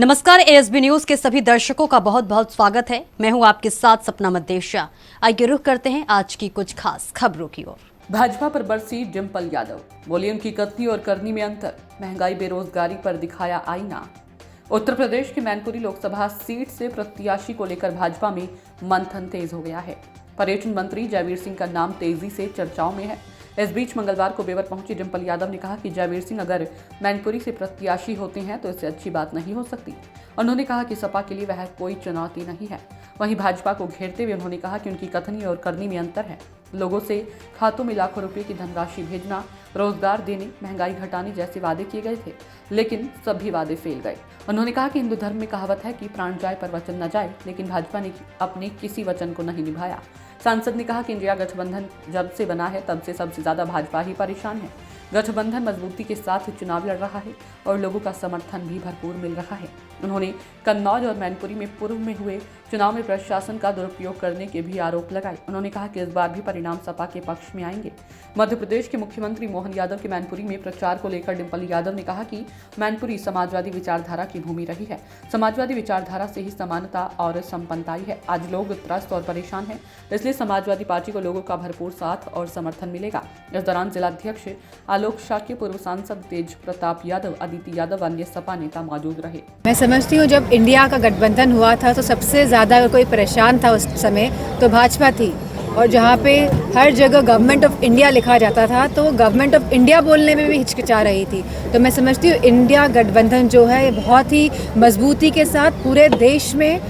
नमस्कार, ASB news के सभी दर्शकों का बहुत बहुत स्वागत है। मैं हूं आपके साथ सपना मदेशिया। आइए रुख करते हैं आज की कुछ खास खबरों की ओर। भाजपा पर बरसी डिंपल यादव, बोली उनकी कथनी और करनी में अंतर, महंगाई बेरोजगारी पर दिखाया आईना। उत्तर प्रदेश की मैनपुरी लोकसभा सीट से प्रत्याशी को लेकर भाजपा में मंथन तेज हो गया है। पर्यटन मंत्री जयवीर सिंह का नाम तेजी से चर्चाओं में है। इस बीच मंगलवार को बेवर पहुंची डिंपल यादव ने कहा कि जयवीर सिंह अगर मैनपुरी से प्रत्याशी होते हैं तो इससे अच्छी बात नहीं हो सकती। उन्होंने कहा कि सपा के लिए वह कोई चुनौती नहीं है। वहीं भाजपा को घेरते हुए उन्होंने कहा कि उनकी कथनी और करनी में अंतर है। लोगों से खातों में लाखों रुपए की धनराशि भेजना, रोजगार देने, महंगाई घटाने जैसे वादे किए गए थे, लेकिन सभी वादे फेल गए। उन्होंने कहा कि हिंदू धर्म में कहावत है कि प्राण जाए पर वचन न जाए, लेकिन भाजपा ने अपने किसी वचन को नहीं निभाया। सांसद ने कहा कि इंडिया गठबंधन जब से बना है तब से सबसे ज्यादा भाजपा ही परेशान है। गठबंधन मजबूती के साथ चुनाव लड़ रहा है और लोगों का समर्थन भी भरपूर मिल रहा है। उन्होंने कन्नौज और मैनपुरी में पूर्व में हुए चुनाव में प्रशासन का दुरुपयोग करने के भी आरोप लगाए। उन्होंने कहा कि इस बार भी परिणाम सपा के पक्ष में आएंगे। मध्य प्रदेश के मुख्यमंत्री मोहन यादव के मैनपुरी में प्रचार को लेकर डिंपल यादव ने कहा कि मैनपुरी समाजवादी विचारधारा की भूमि रही है। समाजवादी विचारधारा से ही समानता और संपन्नता आई है। आज लोग त्रस्त और परेशान हैं, इसलिए समाजवादी पार्टी को लोगों का भरपूर साथ और समर्थन मिलेगा। इस दौरान जिलाध्यक्ष आलोक शाक्य, पूर्व सांसद तेज प्रताप यादव, अदिति यादव, अन्य सपा नेता मौजूद रहे। मैं समझती हूँ जब इंडिया का गठबंधन हुआ था तो सबसे ज़्यादा अगर कोई परेशान था उस समय तो भाजपा थी। और जहाँ पे हर जगह गवर्नमेंट ऑफ इंडिया लिखा जाता था तो गवर्नमेंट ऑफ इंडिया बोलने में भी हिचकिचा रही थी। तो मैं समझती हूँ इंडिया गठबंधन जो है बहुत ही मजबूती के साथ पूरे देश में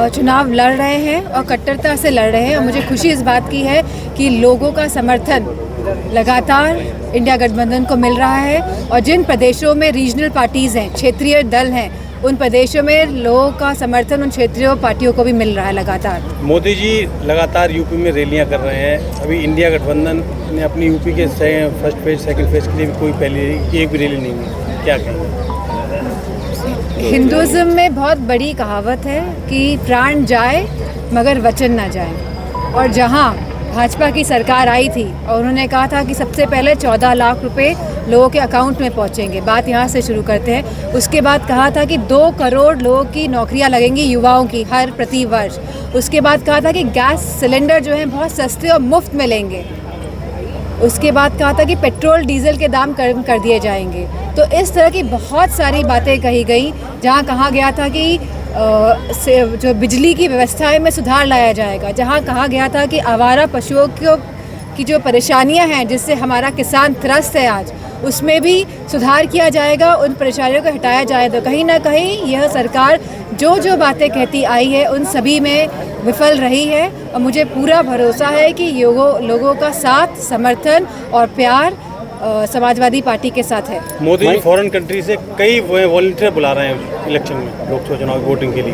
चुनाव लड़ रहे हैं और कट्टरता से लड़ रहे हैं। और मुझे खुशी इस बात की है कि लोगों का समर्थन लगातार इंडिया गठबंधन को मिल रहा है। और जिन प्रदेशों में रीजनल पार्टीज़ हैं, क्षेत्रीय दल हैं, उन प्रदेशों में लोगों का समर्थन उन क्षेत्रीय पार्टियों को भी मिल रहा है लगातार। मोदी जी लगातार यूपी में रैलियां कर रहे हैं। अभी इंडिया गठबंधन ने अपनी यूपी के फर्स्ट फेज, सेकंड फेज के लिए भी कोई पहले एक भी रैली नहीं हुई, क्या कहेंगे? हिंदुज़्म में बहुत बड़ी कहावत है कि प्राण जाए मगर वचन ना जाए। और जहाँ भाजपा की सरकार आई थी और उन्होंने कहा था कि सबसे पहले 14 लाख रुपए लोगों के अकाउंट में पहुंचेंगे, बात यहाँ से शुरू करते हैं। उसके बाद कहा था कि 2 करोड़ लोगों की नौकरियाँ लगेंगी युवाओं की हर प्रति वर्ष। उसके बाद कहा था कि गैस सिलेंडर जो हैं बहुत सस्ते और मुफ्त मिलेंगे। उसके बाद कहा था कि पेट्रोल डीजल के दाम कम कर दिए जाएंगे। तो इस तरह की बहुत सारी बातें कही गई, जहाँ कहा गया था कि जो बिजली की व्यवस्था में सुधार लाया जाएगा, जहाँ कहा गया था कि आवारा पशुओं की जो परेशानियां हैं जिससे हमारा किसान त्रस्त है आज, उसमें भी सुधार किया जाएगा, उन परेशानियों को हटाया जाएगा। कहीं ना कहीं यह सरकार जो जो बातें कहती आई है उन सभी में विफल रही है। और मुझे पूरा भरोसा है कि लोगों का साथ, समर्थन और प्यार समाजवादी पार्टी के साथ है। मोदी जी फॉरेन कंट्री से कई वॉलंटियर बुला रहे हैं इलेक्शन में, लोकसभा चुनाव वोटिंग के लिए।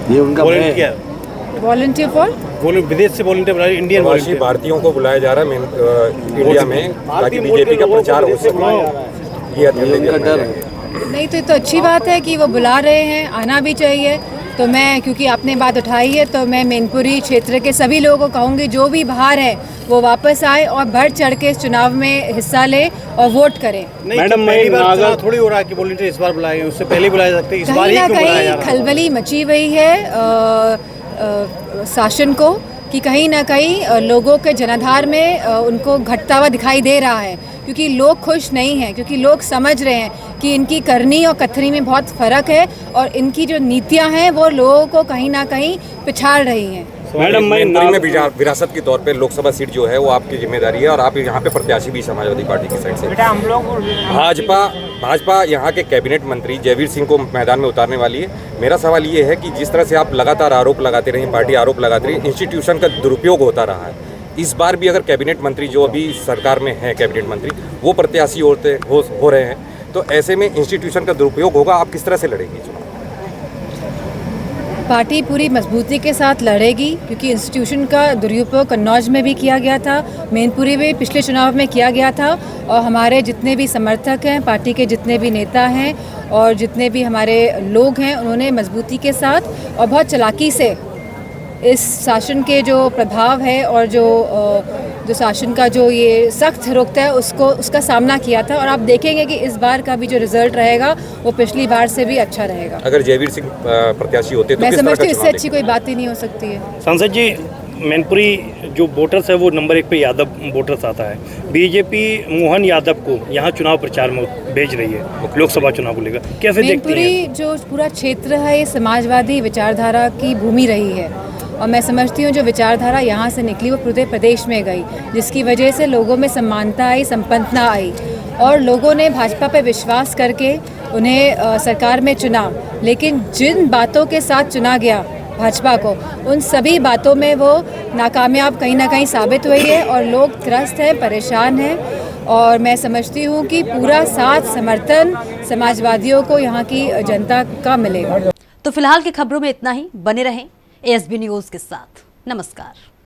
ये उनका वॉलंटियर फॉर विदेश से वॉलंटियर बुला रहे हैं, इंडियन वॉलंटियर भारतीयों को बुलाया जा रहा है इंडिया में, ताकि बीजेपी का प्रचार हो सके। ये नहीं तो अच्छी बात है कि वो बुला रहे हैं, आना भी चाहिए। तो मैं, क्योंकि आपने बात उठाई है, तो मैं मैनपुरी क्षेत्र के सभी लोगों को कहूँगी जो भी बाहर है वो वापस आए और बढ़ चढ़ के इस चुनाव में हिस्सा ले और वोट करें। मैडम, पहली बार थोड़ी हो रहा है कि वॉलंटियर इस बार बुलाए, उससे पहले बुलाया सकते हैं, इस बार ही क्यों बुलाया जा रहा है? खलबली मची हुई है शासन को कि कहीं ना कहीं लोगों के जनाधार में उनको घटता हुआ दिखाई दे रहा है, क्योंकि लोग खुश नहीं हैं, क्योंकि लोग समझ रहे हैं कि इनकी करनी और कथनी में बहुत फ़र्क है और इनकी जो नीतियां हैं वो लोगों को कहीं ना कहीं पिछाड़ रही हैं। मैडम, मैनपुरी में विरासत के तौर पे लोकसभा सीट जो है वो आपकी जिम्मेदारी है और आप यहाँ पे प्रत्याशी भी समाजवादी पार्टी की साइड से। भाजपा यहाँ के कैबिनेट मंत्री जयवीर सिंह को मैदान में उतारने वाली है। मेरा सवाल ये है कि जिस तरह से आप लगातार आरोप लगाते रहे, पार्टी आरोप लगाती रही, इंस्टीट्यूशन का दुरुपयोग होता रहा है, इस बार भी अगर कैबिनेट मंत्री जो अभी सरकार में है, कैबिनेट मंत्री वो प्रत्याशी हो रहे हैं, तो ऐसे में इंस्टीट्यूशन का दुरुपयोग होगा, आप किस तरह से लड़ेंगे चुनाव? पार्टी पूरी मजबूती के साथ लड़ेगी, क्योंकि इंस्टीट्यूशन का दुरुपयोग कन्नौज में भी किया गया था, मैनपुरी में पिछले चुनाव में किया गया था। और हमारे जितने भी समर्थक हैं, पार्टी के जितने भी नेता हैं और जितने भी हमारे लोग हैं, उन्होंने मजबूती के साथ और बहुत चालाकी से इस शासन के जो प्रभाव है और जो दुशासन का जो ये सख्त रुख है उसका सामना किया था। और आप देखेंगे कि इस बार का भी जो रिजल्ट रहेगा वो पिछली बार से भी अच्छा रहेगा। अगर जयवीर सिंह प्रत्याशी होते तो मैं किस तरह का समझती हूँ इससे चुनाव अच्छी कोई बात ही नहीं हो सकती है। सांसद जी, मैनपुरी जो वोटर्स है वो नंबर 1 पे यादव वोटर्स आता है। बीजेपी मोहन यादव को यहाँ चुनाव प्रचार में भेज रही है लोकसभा चुनाव को लेकर, कैसे देखती मैनपुरी हैं? जो पूरा क्षेत्र है ये समाजवादी विचारधारा की भूमि रही है और मैं समझती हूँ जो विचारधारा यहाँ से निकली वो पूरे प्रदेश में गई, जिसकी वजह से लोगों में समानता आई, संपन्नता आई और लोगों ने भाजपा पर विश्वास करके उन्हें सरकार में चुना। लेकिन जिन बातों के साथ चुना गया भाजपा को, उन सभी बातों में वो नाकामयाब कहीं ना कहीं साबित हुई है और लोग त्रस्त हैं, परेशान हैं। और मैं समझती हूँ कि पूरा साथ समर्थन समाजवादियों को यहाँ की जनता का मिलेगा। तो फिलहाल की खबरों में इतना ही। बने रहें ASB न्यूज़ के साथ। नमस्कार।